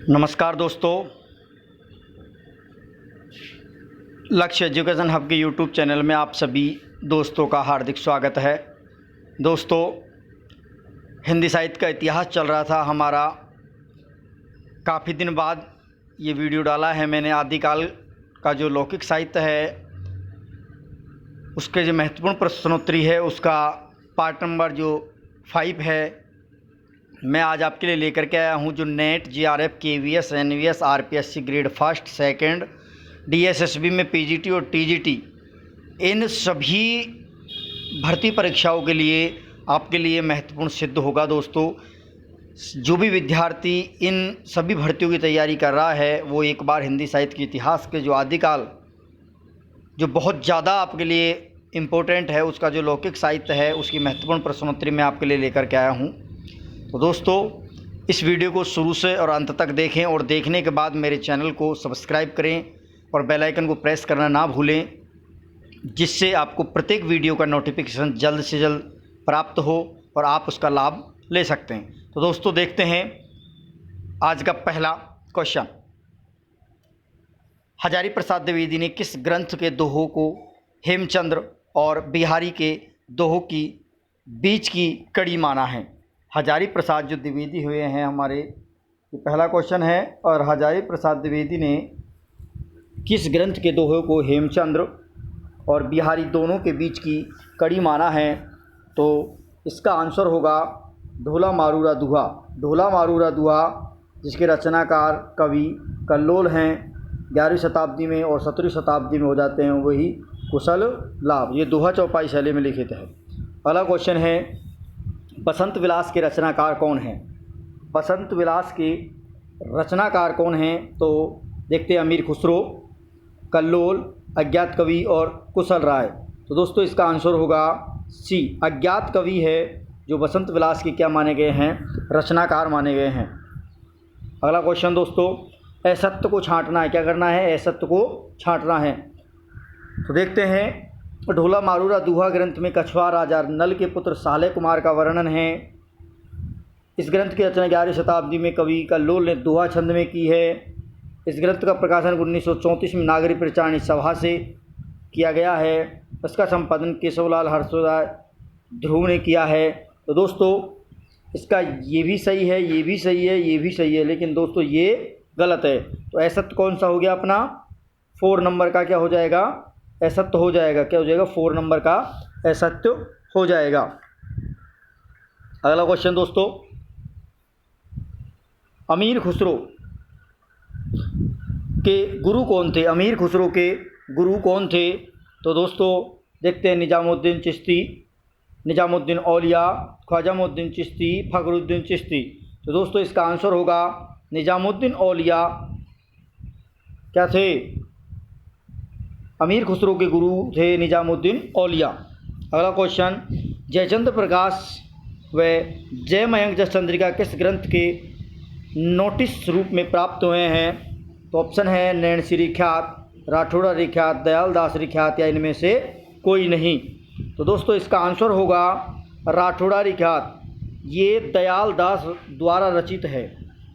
नमस्कार दोस्तों, लक्ष्य एजुकेशन हब के यूट्यूब चैनल में आप सभी दोस्तों का हार्दिक स्वागत है। दोस्तों, हिंदी साहित्य का इतिहास चल रहा था हमारा। काफ़ी दिन बाद ये वीडियो डाला है मैंने। आदिकाल का जो लौकिक साहित्य है उसके जो महत्वपूर्ण प्रश्नोत्तरी है उसका पार्ट नंबर जो 5 है, मैं आज आपके लिए लेकर के आया हूँ। जो NET, JRF, KVS, NVS, RPSC grade first, second, DSSB में पीजीटी और टीजीटी, इन सभी भर्ती परीक्षाओं के लिए आपके लिए महत्वपूर्ण सिद्ध होगा। दोस्तों, जो भी विद्यार्थी इन सभी भर्तियों की तैयारी कर रहा है वो एक बार हिंदी साहित्य के इतिहास के जो आदिकाल, जो बहुत ज़्यादा आपके लिए इम्पोर्टेंट है, उसका जो लौकिक साहित्य है उसकी महत्वपूर्ण प्रश्नोत्तरी मैं आपके लिए लेकर के आया हूँ। तो दोस्तों, इस वीडियो को शुरू से और अंत तक देखें और देखने के बाद मेरे चैनल को सब्सक्राइब करें और बेल आइकन को प्रेस करना ना भूलें, जिससे आपको प्रत्येक वीडियो का नोटिफिकेशन जल्द से जल्द प्राप्त हो और आप उसका लाभ ले सकते हैं। तो दोस्तों, देखते हैं आज का पहला क्वेश्चन। हजारी प्रसाद द्विवेदी ने किस ग्रंथ के दोहों को हेमचंद्र और बिहारी के दोहों की बीच की कड़ी माना है? हजारी प्रसाद जो द्विवेदी हुए हैं हमारे, ये पहला क्वेश्चन है। और हजारी प्रसाद द्विवेदी ने किस ग्रंथ के दोहों को हेमचंद्र और बिहारी दोनों के बीच की कड़ी माना है? तो इसका आंसर होगा ढोला मारूरा दुहा। ढोला मारूरा दुहा, जिसके रचनाकार कवि कल्लोल हैं, 11वीं शताब्दी में और 17वीं शताब्दी में हो जाते हैं, वही कुशल लाभ। ये दोहा चौपाई शैली में लिखित है। अगला क्वेश्चन है, बसंत विलास के रचनाकार कौन हैं? बसंत विलास के रचनाकार कौन हैं? तो देखते हैं, अमीर खुसरो, कल्लोल, अज्ञात कवि और कुशल राय। तो दोस्तों, इसका आंसर होगा सी, अज्ञात कवि है जो बसंत विलास के क्या माने गए हैं? रचनाकार माने गए हैं। अगला क्वेश्चन दोस्तों, असत्य को छांटना है। क्या करना है? असत्य को छांटना है। तो देखते हैं, ढोला मारूरा दुहा ग्रंथ में कछवा राजा नल के पुत्र साले कुमार का वर्णन है। इस ग्रंथ की रचना 11वीं शताब्दी में कवि कल्लोल ने दोहा छंद में की है। इस ग्रंथ का प्रकाशन 1934 में नागरिक प्रचारणी सभा से किया गया है। इसका संपादन केशवलाल हर्षराय ध्रुव ने किया है। तो दोस्तों, इसका ये भी सही है, ये भी सही है, ये भी सही है, लेकिन दोस्तों ये गलत है। तो असत्य कौन सा हो गया अपना? 4 नंबर का क्या हो जाएगा? असत्य हो जाएगा। क्या हो जाएगा? 4 नंबर का असत्य हो जाएगा। अगला क्वेश्चन दोस्तों, अमीर खुसरो के गुरु कौन थे? अमीर खुसरो के गुरु कौन थे? तो दोस्तों, देखते हैं, निजामुद्दीन चिश्ती, निजामुद्दीन औलिया, ख्वाजामुद्दीन चिश्ती, फखरुद्दीन चिश्ती। तो दोस्तों, इसका आंसर होगा निजामुद्दीन औलिया क्या थे? अमीर खुसरो के गुरु थे निजामुद्दीन औलिया। अगला क्वेश्चन, जयचंद्र प्रकाश व जय मयंक जसचंद्रिका किस ग्रंथ के नोटिस रूप में प्राप्त हुए हैं? तो ऑप्शन है नैणसी ख्यात, राठौड़ा ख्यात, दयाल दास ख्यात या इनमें से कोई नहीं। तो दोस्तों, इसका आंसर होगा राठौड़ा ख्यात। ये दयाल दास द्वारा रचित है।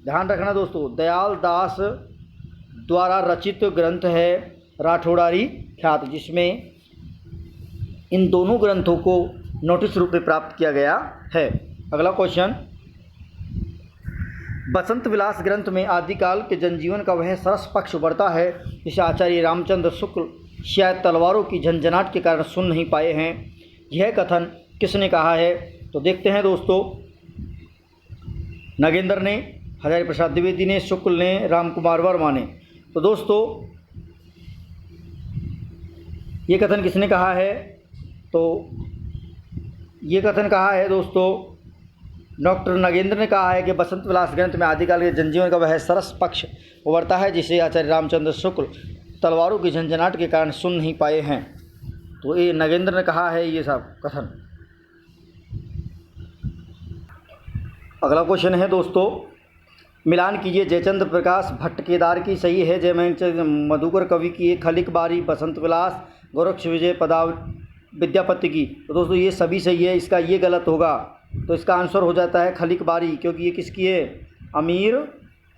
ध्यान रखना दोस्तों, दयाल दास द्वारा रचित ग्रंथ है राठौड़ारी ख्यात, जिसमें इन दोनों ग्रंथों को नोटिस रूप में प्राप्त किया गया है। अगला क्वेश्चन, बसंत विलास ग्रंथ में आदिकाल के जनजीवन का वह सरस पक्ष उभरता है जिसे आचार्य रामचंद्र शुक्ल शायद तलवारों की झंझनाहट के कारण सुन नहीं पाए हैं। यह कथन किसने कहा है? तो देखते हैं दोस्तों, नगेंद्र ने, हजारी प्रसाद द्विवेदी ने, शुक्ल ने, राम कुमार वर्मा ने। तो दोस्तों, ये कथन किसने कहा है? तो ये कथन कहा है दोस्तों, डॉक्टर नगेंद्र ने कहा है कि बसंत विलास ग्रंथ में आदिकाल के जनजीवन का वह सरस पक्ष उभरता है जिसे आचार्य रामचंद्र शुक्ल तलवारों की झंझनाहट के कारण सुन नहीं पाए हैं। तो ये नगेंद्र ने कहा है ये सब कथन। अगला क्वेश्चन है दोस्तों, मिलान कीजिए। जयचंद्र प्रकाश भट्ट केदार की सही है, जयमयंक मधुकर कवि की एक खलिक बारी, बसंत विलास गोरक्ष विजय पदा विद्यापति की। तो दोस्तों, ये सभी सही है, इसका ये गलत होगा। तो इसका आंसर हो जाता है खलिक बारी, क्योंकि ये किसकी है? अमीर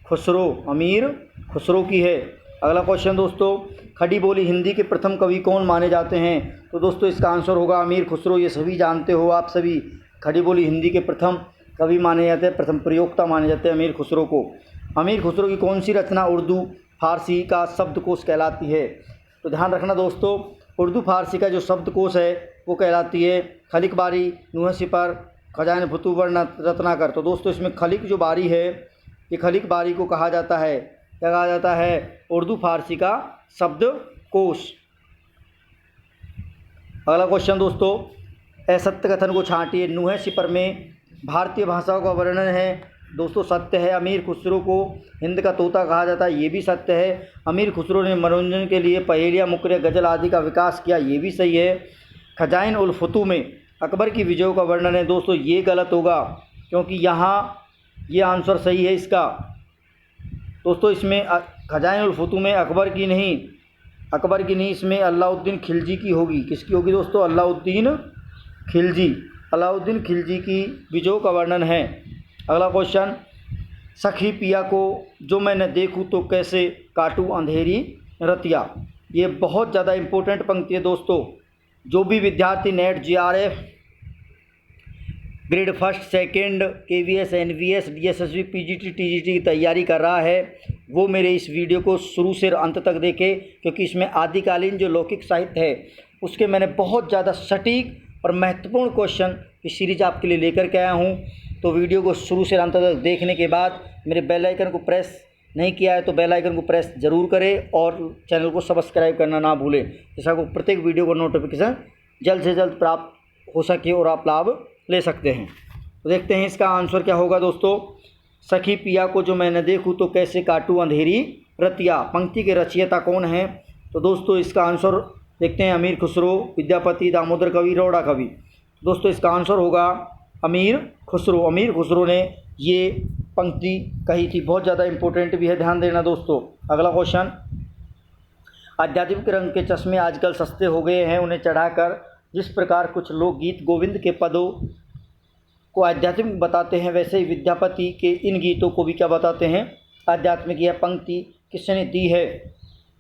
खुसरो, अमीर खुसरो की है। अगला क्वेश्चन दोस्तों, खड़ी बोली हिंदी के प्रथम कवि कौन माने जाते हैं? तो दोस्तों इसका आंसर होगा अमीर खुसरो। ये सभी जानते हो आप सभी, खड़ी बोली हिंदी के प्रथम कवि माने जाते हैं, प्रथम प्रयोक्ता माने जाते हैं अमीर खुसरो को। अमीर खुसरो की कौन सी रचना उर्दू फारसी का शब्दकोश कहलाती है? तो ध्यान रखना दोस्तों, उर्दू फारसी का जो शब्दकोश है वो कहलाती है खलिक बारी, नूह सिपर, खजान फतूवर रत्नाकर। तो दोस्तों इसमें खलिक जो बारी है, ये खलिक बारी को कहा जाता है, क्या कहा जाता है? उर्दू फारसी का शब्दकोश। अगला क्वेश्चन दोस्तों, असत्य कथन को छांटिए। नूह सिपर में भारतीय भाषाओं का वर्णन है। दोस्तों सत्य है। अमीर खुसरो को हिंद का तोता कहा जाता है, ये भी सत्य है। अमीर खुसरो ने मनोरंजन के लिए पहेलियाँ, मुकरे, गज़ल आदि का विकास किया, ये भी सही है। खजाइन उल फतू में अकबर की विजयों का वर्णन है। दोस्तों ये गलत होगा, क्योंकि यहाँ ये आंसर सही है इसका। दोस्तों इसमें खजाइन उल फतू में अकबर की नहीं, इसमें अलाउद्दीन खिलजी की होगी। किसकी होगी दोस्तों? अलाउद्दीन खिलजी की विजयों का वर्णन है। अगला क्वेश्चन, सखी पिया को जो मैं न देखूं तो कैसे काटूं अंधेरी रतिया। ये बहुत ज़्यादा इम्पोर्टेंट पंक्ति है दोस्तों। जो भी विद्यार्थी NET, JRF, grade first, second, KVS, NVS, DSSB, PGT, TGT की तैयारी कर रहा है, वो मेरे इस वीडियो को शुरू से अंत तक देखे, क्योंकि इसमें आदिकालीन जो लौकिक साहित्य है उसके मैंने बहुत ज़्यादा सटीक और महत्वपूर्ण क्वेश्चन की सीरीज आपके लिए लेकर के आया हूँ। तो वीडियो को शुरू से अंत तक देखने के बाद मेरे बेल आइकन को प्रेस नहीं किया है तो बेल आइकन को प्रेस ज़रूर करें और चैनल को सब्सक्राइब करना ना भूलें, जिससे आपको प्रत्येक वीडियो को नोटिफिकेशन जल्द से जल्द प्राप्त हो सके और आप लाभ ले सकते हैं। तो देखते हैं इसका आंसर क्या होगा दोस्तों। सखी पिया को जो मैं न देखूँ तो कैसे काटूँ अंधेरी रतिया, पंक्ति के रचयिता कौन हैं? तो दोस्तों इसका आंसर देखते हैं, अमीर खुसरो, विद्यापति, दामोदर कवि, रौड़ा कवि। दोस्तों इसका आंसर होगा अमीर खुसरो। अमीर खुसरो ने ये पंक्ति कही थी, बहुत ज़्यादा इंपॉर्टेंट भी है, ध्यान देना दोस्तों। अगला क्वेश्चन, आध्यात्मिक रंग के चश्मे आजकल सस्ते हो गए हैं, उन्हें चढ़ाकर जिस प्रकार कुछ लोग गीत गोविंद के पदों को आध्यात्मिक बताते हैं, वैसे ही विद्यापति के इन गीतों को भी क्या बताते हैं? आध्यात्मिक। यह पंक्ति किसने दी है?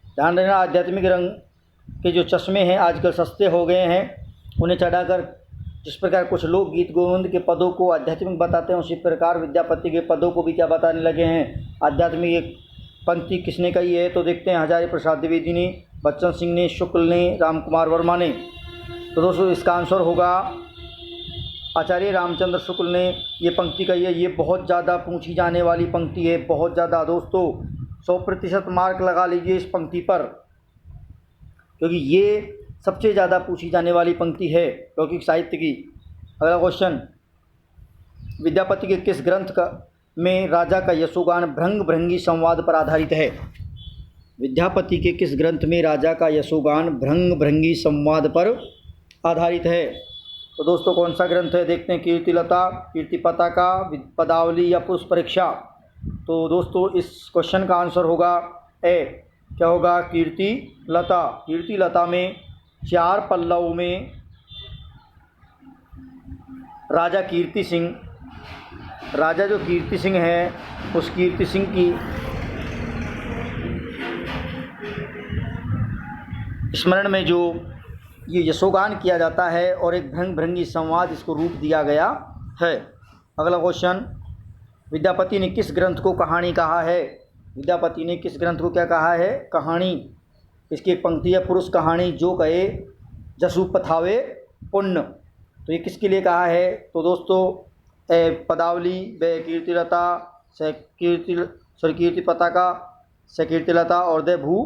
ध्यान देना, आध्यात्मिक रंग के जो चश्मे हैं आजकल सस्ते हो गए हैं, उन्हें चढ़ाकर जिस प्रकार कुछ लोग गीत गोविंद के पदों को आध्यात्मिक बताते हैं, उसी प्रकार विद्यापति के पदों को भी क्या बताने लगे हैं? आध्यात्मिक। एक पंक्ति किसने कही है? तो देखते हैं, हजारी प्रसाद द्विवेदी ने, बच्चन सिंह ने, शुक्ल ने, राम कुमार वर्मा ने। तो दोस्तों इसका आंसर होगा आचार्य रामचंद्र शुक्ल ने ये पंक्ति कही है। ये बहुत ज़्यादा पूछी जाने वाली पंक्ति है, बहुत ज़्यादा दोस्तों। 100% मार्क लगा लीजिए इस पंक्ति पर, क्योंकि ये सबसे ज़्यादा पूछी जाने वाली पंक्ति है लौकिक साहित्य की। अगला क्वेश्चन, विद्यापति के किस ग्रंथ में राजा का यशोगान भृंग भृंगी संवाद पर आधारित है? विद्यापति के किस ग्रंथ में राजा का यशोगान भृंग भृंगी संवाद पर आधारित है? तो दोस्तों कौन सा ग्रंथ है? देखते हैं, कीर्तिलता, कीर्ति पताका, पदावली या पुरुष परीक्षा। तो दोस्तों इस क्वेश्चन का आंसर होगा ए, क्या होगा? कीर्तिलता। कीर्तिलता में 4 पल्लव में राजा जो कीर्ति सिंह है, उस कीर्ति सिंह की स्मरण में जो ये यशोगान किया जाता है और एक भृंग भृंगी संवाद इसको रूप दिया गया है। अगला क्वेश्चन, विद्यापति ने किस ग्रंथ को कहानी कहा है? विद्यापति ने किस ग्रंथ को क्या कहा है? कहानी। इसकी एक पंक्ति है, पुरुष कहानी जो कहे जसु पथावे पुण्य। तो ये किसके लिए कहा है? तो दोस्तों पदावली, व कीर्तिलता, कीर्ति पताका, से कीर्तिलता और दे भू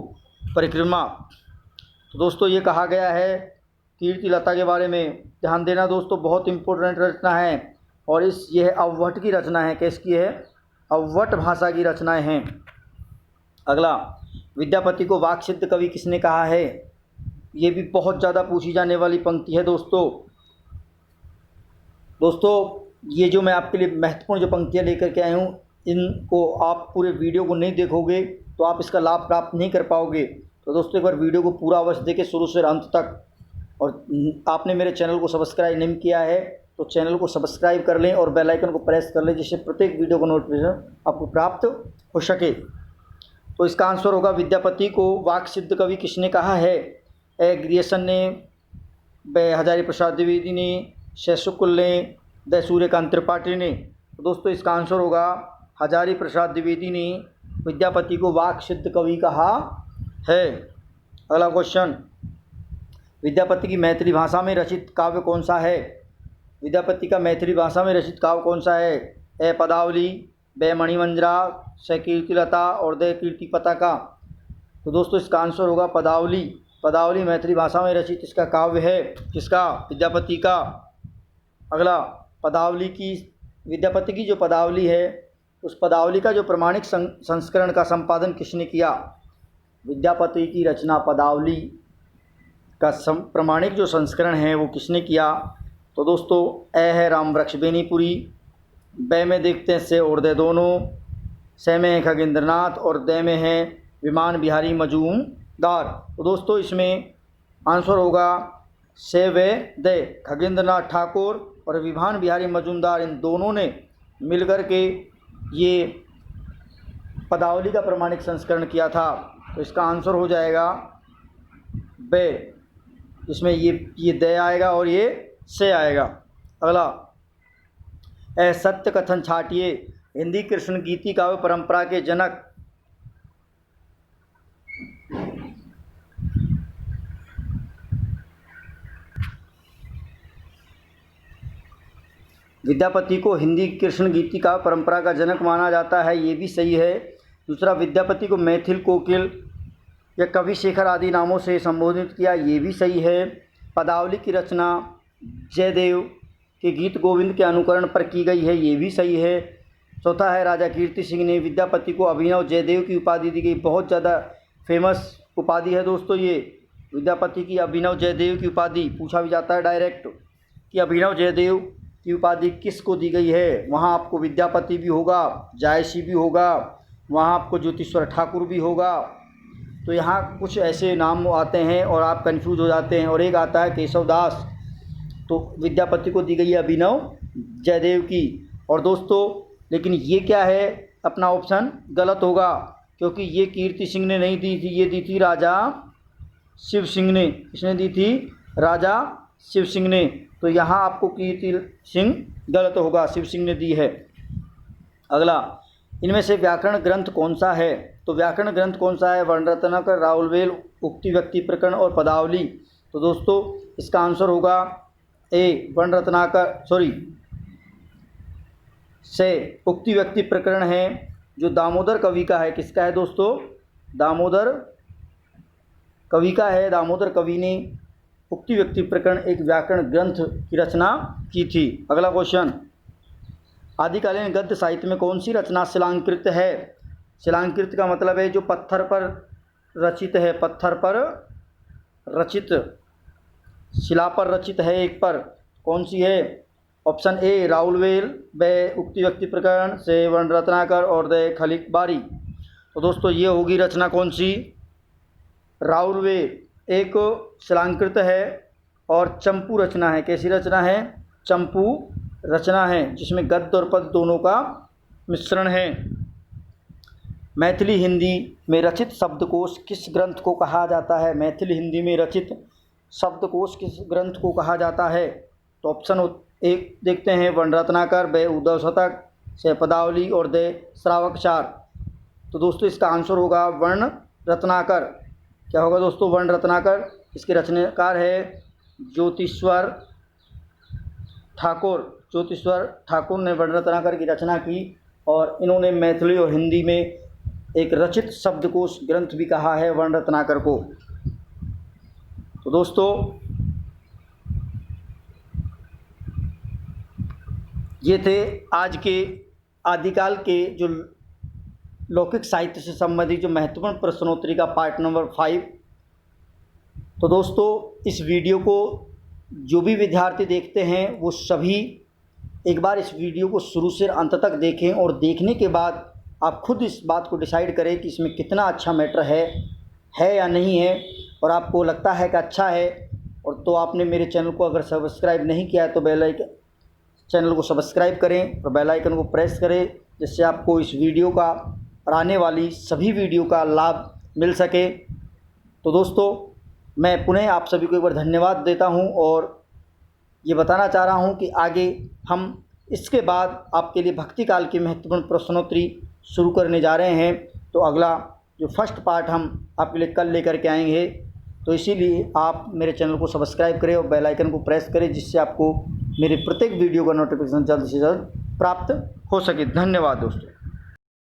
परिक्रमा। तो दोस्तों ये कहा गया है कीर्तिलता के बारे में। ध्यान देना दोस्तों, बहुत इम्पोर्टेंट रचना है और यह अववट की रचना है। किसकी है? अववट भाषा की रचनाएं हैं। अगला, विद्यापति को वाक् सिद्ध कवि किसने कहा है? ये भी बहुत ज़्यादा पूछी जाने वाली पंक्ति है दोस्तों। ये जो मैं आपके लिए महत्वपूर्ण जो पंक्तियाँ लेकर के आया हूँ, इनको आप पूरे वीडियो को नहीं देखोगे तो आप इसका लाभ प्राप्त नहीं कर पाओगे। तो दोस्तों एक बार वीडियो को पूरा अवश्य देखें शुरू से अंत तक। और आपने मेरे चैनल को सब्सक्राइब नहीं किया है तो चैनल को सब्सक्राइब कर लें और बेल आइकन को प्रेस कर लें, जिससे प्रत्येक वीडियो को नोटिफिकेशन आपको प्राप्त हो सके। तो इसका आंसर होगा विद्यापति को वाक सिद्ध कवि किसने कहा है? ए ग्रियर्सन ने, ब हजारी प्रसाद द्विवेदी ने, शेषकुल ने, द सूर्यकांत त्रिपाठी ने। तो दोस्तों इसका आंसर होगा हजारी प्रसाद द्विवेदी ने विद्यापति को वाक सिद्ध कवि कहा है। अगला क्वेश्चन, विद्यापति की मैथिली भाषा में रचित काव्य कौन सा है? विद्यापति का मैथिली भाषा में रचित काव्य कौन सा है? ए पदावली, बे मणिमंजरा, से कीर्तिलता और दे कीर्ति पताका। तो दोस्तों इसका आंसर होगा पदावली। पदावली मैथिली भाषा में रचित इसका काव्य है। किसका? विद्यापति का। अगला, पदावली की, विद्यापति की जो पदावली है उस पदावली का जो प्रमाणिक संस्करण का संपादन किसने किया? विद्यापति की रचना पदावली का प्रमाणिक जो संस्करण है वो किसने किया? तो दोस्तों ए है रामवृक्ष बेनीपुरी, ब में देखते हैं से और दे दोनों, से में है खगेंद्रनाथ और दे में है विमान बिहारी मजूमदार। तो दोस्तों इसमें आंसर होगा से वे दे, खगेंद्रनाथ ठाकुर और विमान बिहारी मजूमदार, इन दोनों ने मिलकर के ये पदावली का प्रमाणिक संस्करण किया था। तो इसका आंसर हो जाएगा बे, इसमें ये दे आएगा और ये से आएगा। अगला, ए सत्य कथन छाटिए हिंदी कृष्ण गीति काव्य परंपरा के जनक। विद्यापति को हिंदी कृष्ण गीति काव्य परंपरा का जनक माना जाता है, ये भी सही है। दूसरा, विद्यापति को मैथिल कोकिल या कवि शेखर आदि नामों से संबोधित किया, ये भी सही है। पदावली की रचना जयदेव के गीत गोविंद के अनुकरण पर की गई है, ये भी सही है। चौथा है, राजा कीर्ति सिंह ने विद्यापति को अभिनव जयदेव की उपाधि दी गई, बहुत ज़्यादा फेमस उपाधि है दोस्तों ये विद्यापति की अभिनव जयदेव की उपाधि। पूछा भी जाता है डायरेक्ट कि अभिनव जयदेव की उपाधि किसको दी गई है? वहाँ आपको विद्यापति भी होगा, जायसी भी होगा, वहाँ आपको ज्योतिश्वर ठाकुर भी होगा। तो यहाँ कुछ ऐसे नाम आते हैं और आप कंफ्यूज हो जाते हैं। और एक आता है केशवदास, तो विद्यापति को दी गई है अभिनव जयदेव की। और दोस्तों लेकिन ये क्या है, अपना ऑप्शन गलत होगा, क्योंकि ये कीर्ति सिंह ने नहीं दी थी, ये दी थी राजा शिव सिंह ने। किसने दी थी? राजा शिव सिंह ने। तो यहाँ आपको कीर्ति सिंह गलत होगा, शिव सिंह ने दी है। अगला, इनमें से व्याकरण ग्रंथ कौन सा है? तो व्याकरण ग्रंथ कौन सा है? वर्णरत्नाकर, राउलवेल, उक्ति व्यक्ति प्रकरण और पदावली। तो दोस्तों इसका आंसर होगा ए वर्णरत्नाकर, से उक्ति व्यक्ति प्रकरण है जो दामोदर कवि का है। किसका है दोस्तों? दामोदर कवि का है। दामोदर कवि ने उक्ति व्यक्ति प्रकरण एक व्याकरण ग्रंथ की रचना की थी। अगला क्वेश्चन, आदिकालीन गद्य साहित्य में कौन सी रचना शिलांकृत है? शिलांकृत का मतलब है जो पत्थर पर रचित है, पत्थर पर रचित, शिला पर रचित है एक पर। कौन सी है? ऑप्शन ए राउलवेल, ब उक्ति व्यक्ति प्रकरण, से वर्णरत्नाकर और द खलीक बारी। तो दोस्तों ये होगी रचना कौन सी? राउलवेल एक शिलांकृत है और चंपू रचना है। कैसी रचना है? चंपू रचना है, जिसमें गद्य और पद्य दोनों का मिश्रण है। मैथिली हिंदी में रचित शब्दकोश किस ग्रंथ को कहा जाता है? मैथिली हिंदी में रचित शब्दकोश किस ग्रंथ को कहा जाता है? तो ऑप्शन एक देखते हैं, वर्णरत्नाकर, ब उद्धव शतक, से पदावली और दे श्रावकचार। तो दोस्तों इसका आंसर होगा वर्णरत्नाकर। क्या होगा दोस्तों? वर्णरत्नाकर। इसके रचनाकार है ज्योतिश्वर ठाकुर। ज्योतिश्वर ठाकुर ने वर्णरत्नाकर की रचना की और इन्होंने मैथिली और हिंदी में एक रचित शब्दकोश ग्रंथ भी कहा है वर्णरत्नाकर को। तो दोस्तों ये थे आज के आदिकाल के जो लौकिक साहित्य से संबंधित जो महत्वपूर्ण प्रश्नोत्तरी का पार्ट नंबर 5। तो दोस्तों इस वीडियो को जो भी विद्यार्थी देखते हैं वो सभी एक बार इस वीडियो को शुरू से अंत तक देखें और देखने के बाद आप खुद इस बात को डिसाइड करें कि इसमें कितना अच्छा मैटर है या नहीं है। और आपको लगता है कि अच्छा है और तो आपने मेरे चैनल को अगर सब्सक्राइब नहीं किया है तो चैनल को सब्सक्राइब करें और बेल आइकन को प्रेस करें, जिससे आपको इस वीडियो का और आने वाली सभी वीडियो का लाभ मिल सके। तो दोस्तों, मैं पुनः आप सभी को एक बार धन्यवाद देता हूं और ये बताना चाह रहा हूं कि आगे हम इसके बाद आपके लिए भक्ति काल की महत्वपूर्ण प्रश्नोत्तरी शुरू करने जा रहे हैं। तो अगला जो फर्स्ट पार्ट हम आपके लिए कल लेकर के आएंगे। तो इसीलिए आप मेरे चैनल को सब्सक्राइब करें और बेल आइकन को प्रेस करें, जिससे आपको मेरे प्रत्येक वीडियो का नोटिफिकेशन जल्द से जल्द प्राप्त हो सके। धन्यवाद दोस्तों।